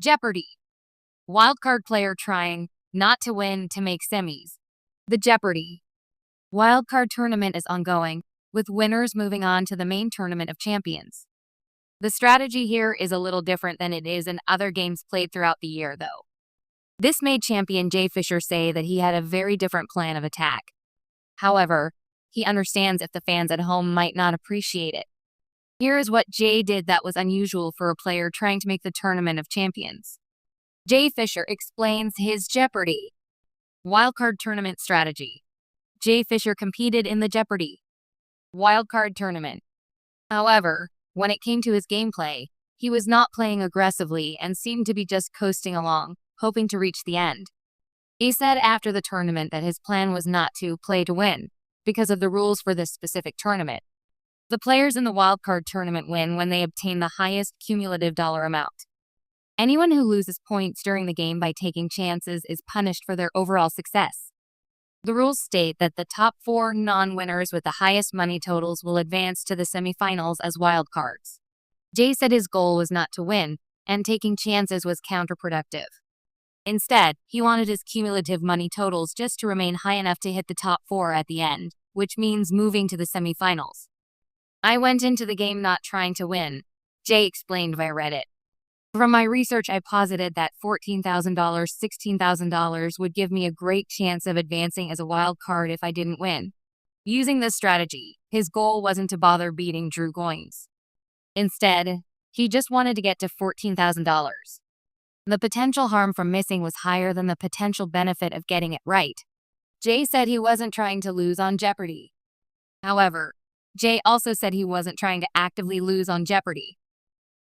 Jeopardy! Wildcard player trying not to win to make semis. The Jeopardy! Wildcard tournament is ongoing, with winners moving on to the main tournament of champions. The strategy here is a little different than it is in other games played throughout the year, though. This made champion Jay Fisher say that he had a very different plan of attack. However, he understands if the fans at home might not appreciate it. Here is what Jay did that was unusual for a player trying to make the Tournament of Champions. Jay Fisher explains his Jeopardy! Wildcard tournament strategy. Jay Fisher competed in the Jeopardy! Wildcard tournament. However, when it came to his gameplay, he was not playing aggressively and seemed to be just coasting along, hoping to reach the end. He said after the tournament that his plan was not to play to win, because of the rules for this specific tournament. The players in the wildcard tournament win when they obtain the highest cumulative dollar amount. Anyone who loses points during the game by taking chances is punished for their overall success. The rules state that the top 4 non-winners with the highest money totals will advance to the semifinals as wildcards. Jay said his goal was not to win, and taking chances was counterproductive. Instead, he wanted his cumulative money totals just to remain high enough to hit the top 4 at the end, which means moving to the semifinals. I went into the game not trying to win, Jay explained via Reddit. From my research, I posited that $14,000, $16,000 would give me a great chance of advancing as a wild card if I didn't win. Using this strategy, his goal wasn't to bother beating Drew Goins. Instead, he just wanted to get to $14,000. The potential harm from missing was higher than the potential benefit of getting it right. Jay said he wasn't trying to lose on Jeopardy! However, Jay also said he wasn't trying to actively lose on Jeopardy!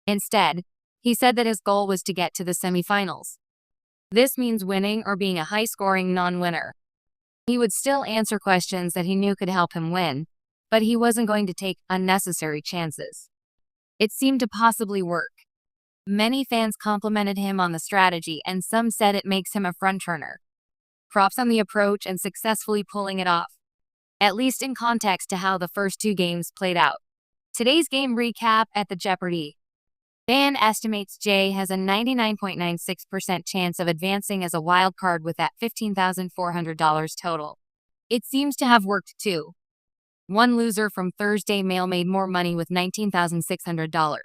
Instead, he said that his goal was to get to the semifinals. This means winning or being a high-scoring non-winner. He would still answer questions that he knew could help him win, but he wasn't going to take unnecessary chances. It seemed to possibly work. Many fans complimented him on the strategy, and some said it makes him a frontrunner. Props on the approach and successfully pulling it off, at least in context to how the first 2 games played out. Today's game recap at the Jeopardy! Ban estimates Jay has a 99.96% chance of advancing as a wild card with that $15,400 total. It seems to have worked too. One loser from Thursday Mail made more money with $19,600.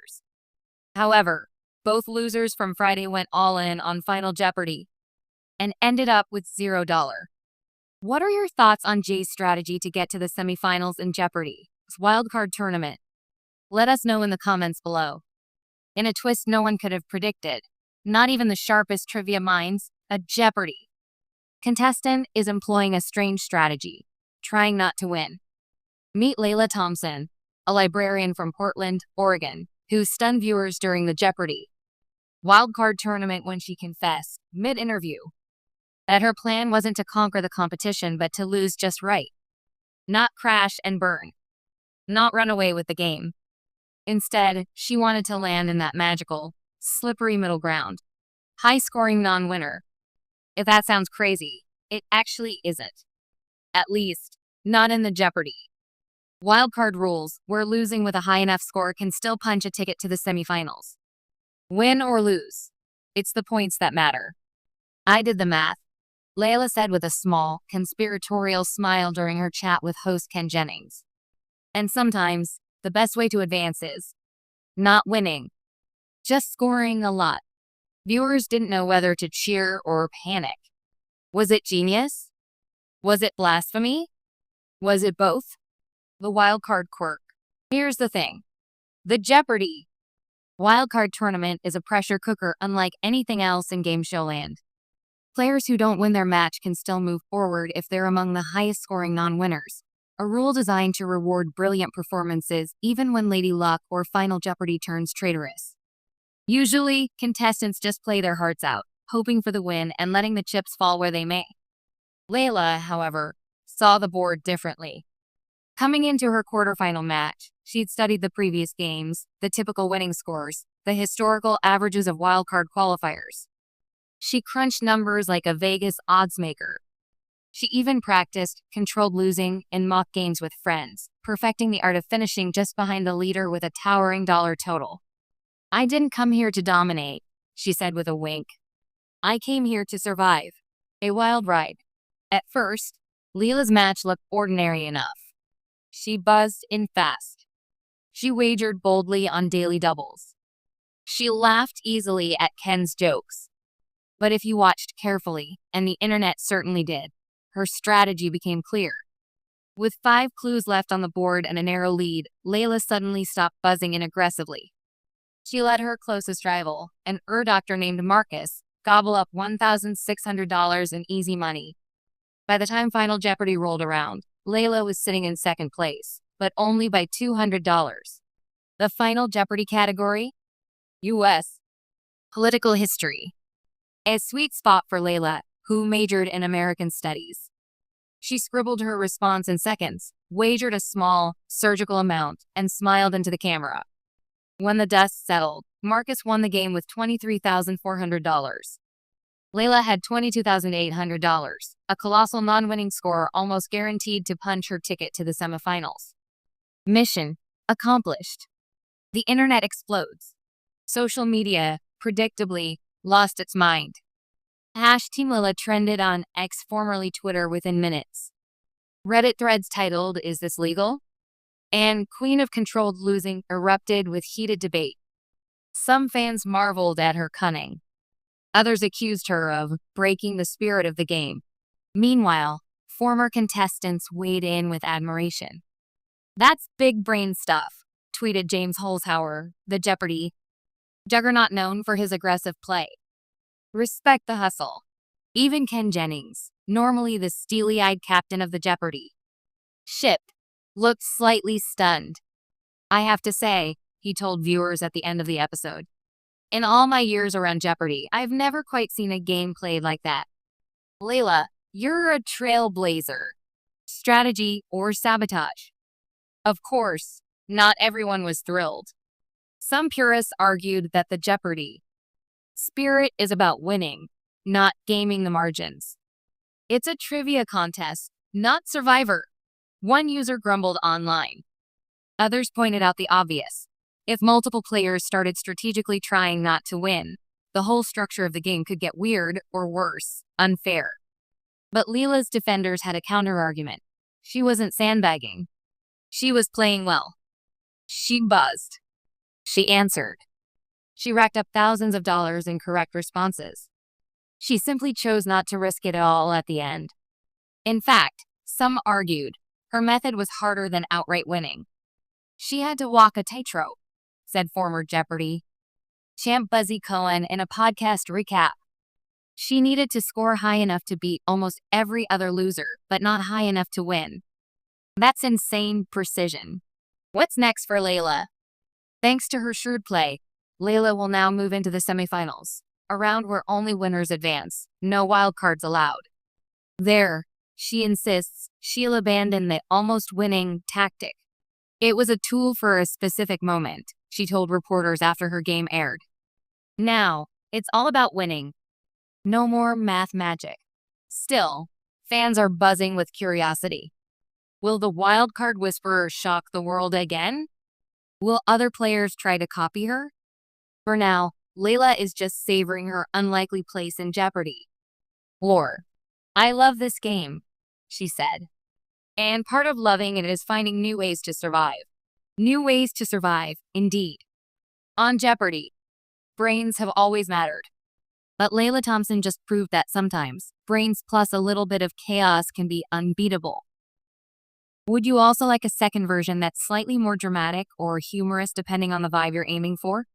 However, both losers from Friday went all in on Final Jeopardy! And ended up with $0. What are your thoughts on Jay's strategy to get to the semifinals in Jeopardy's wildcard tournament? Let us know in the comments below. In a twist no one could have predicted, not even the sharpest trivia minds, a Jeopardy! Contestant is employing a strange strategy, trying not to win. Meet Layla Thompson, a librarian from Portland, Oregon, who stunned viewers during the Jeopardy! Wildcard tournament when she confessed, mid-interview, that her plan wasn't to conquer the competition but to lose just right. Not crash and burn. Not run away with the game. Instead, she wanted to land in that magical, slippery middle ground. High-scoring non-winner. If that sounds crazy, it actually isn't. At least, not in the Jeopardy! Wildcard rules, where losing with a high enough score can still punch a ticket to the semifinals. Win or lose, it's the points that matter. I did the math, Layla said with a small, conspiratorial smile during her chat with host Ken Jennings. And sometimes, the best way to advance is not winning, just scoring a lot. Viewers didn't know whether to cheer or panic. Was it genius? Was it blasphemy? Was it both? The wildcard quirk. Here's the thing. The Jeopardy! Wildcard tournament is a pressure cooker unlike anything else in game show land. Players who don't win their match can still move forward if they're among the highest scoring non-winners. A rule designed to reward brilliant performances even when Lady Luck or Final Jeopardy turns traitorous. Usually, contestants just play their hearts out, hoping for the win and letting the chips fall where they may. Layla, however, saw the board differently. Coming into her quarterfinal match, she'd studied the previous games, the typical winning scores, the historical averages of wildcard qualifiers. She crunched numbers like a Vegas odds maker. She even practiced controlled losing in mock games with friends, perfecting the art of finishing just behind the leader with a towering dollar total. I didn't come here to dominate, she said with a wink. I came here to survive. A wild ride. At first, Leela's match looked ordinary enough. She buzzed in fast. She wagered boldly on daily doubles. She laughed easily at Ken's jokes. But if you watched carefully, and the internet certainly did, her strategy became clear. With 5 clues left on the board and a narrow lead, Leila suddenly stopped buzzing in aggressively. She let her closest rival, an doctor named Marcus, gobble up $1,600 in easy money. By the time Final Jeopardy rolled around, Leila was sitting in second place, but only by $200. The Final Jeopardy category? U.S. Political history. A sweet spot for Leila, who majored in American studies. She scribbled her response in seconds, wagered a small, surgical amount, and smiled into the camera. When the dust settled, Marcus won the game with $23,400. Leila had $22,800, a colossal non-winning score almost guaranteed to punch her ticket to the semifinals. Mission accomplished. The internet explodes. Social media, predictably, lost its mind. Team Leila trended on X, formerly Twitter, within minutes. Reddit threads titled, "Is this legal?" and Queen of Controlled Losing erupted with heated debate. Some fans marveled at her cunning. Others accused her of breaking the spirit of the game. Meanwhile, former contestants weighed in with admiration. That's big brain stuff, tweeted James Holzhauer, the Jeopardy juggernaut known for his aggressive play. Respect the hustle. Even Ken Jennings, normally the steely-eyed captain of the Jeopardy ship, looked slightly stunned. I have to say, he told viewers at the end of the episode, in all my years around Jeopardy, I've never quite seen a game played like that. Leila, you're a trailblazer. Strategy or sabotage? Of course, not everyone was thrilled. Some purists argued that the Jeopardy spirit is about winning, not gaming the margins. It's a trivia contest, not Survivor. One user grumbled online. Others pointed out the obvious. If multiple players started strategically trying not to win, the whole structure of the game could get weird, or worse, unfair. But Leila's defenders had a counter-argument. She wasn't sandbagging. She was playing well. She buzzed. She answered. She racked up thousands of dollars in correct responses. She simply chose not to risk it all at the end. In fact, some argued her method was harder than outright winning. She had to walk a tightrope, said former Jeopardy champ Buzzy Cohen in a podcast recap. She needed to score high enough to beat almost every other loser, but not high enough to win. That's insane precision. What's next for Leila? Thanks to her shrewd play, Leila will now move into the semifinals, a round where only winners advance, no wildcards allowed. There, she insists, she'll abandon the almost winning tactic. It was a tool for a specific moment, she told reporters after her game aired. Now, it's all about winning. No more math magic. Still, fans are buzzing with curiosity. Will the wildcard whisperer shock the world again? Will other players try to copy her? For now, Leila is just savoring her unlikely place in Jeopardy. Lore. I love this game, she said. And part of loving it is finding new ways to survive. New ways to survive, indeed. On Jeopardy, brains have always mattered. But Leila Thompson just proved that sometimes, brains plus a little bit of chaos can be unbeatable. Would you also like a second version that's slightly more dramatic or humorous depending on the vibe you're aiming for?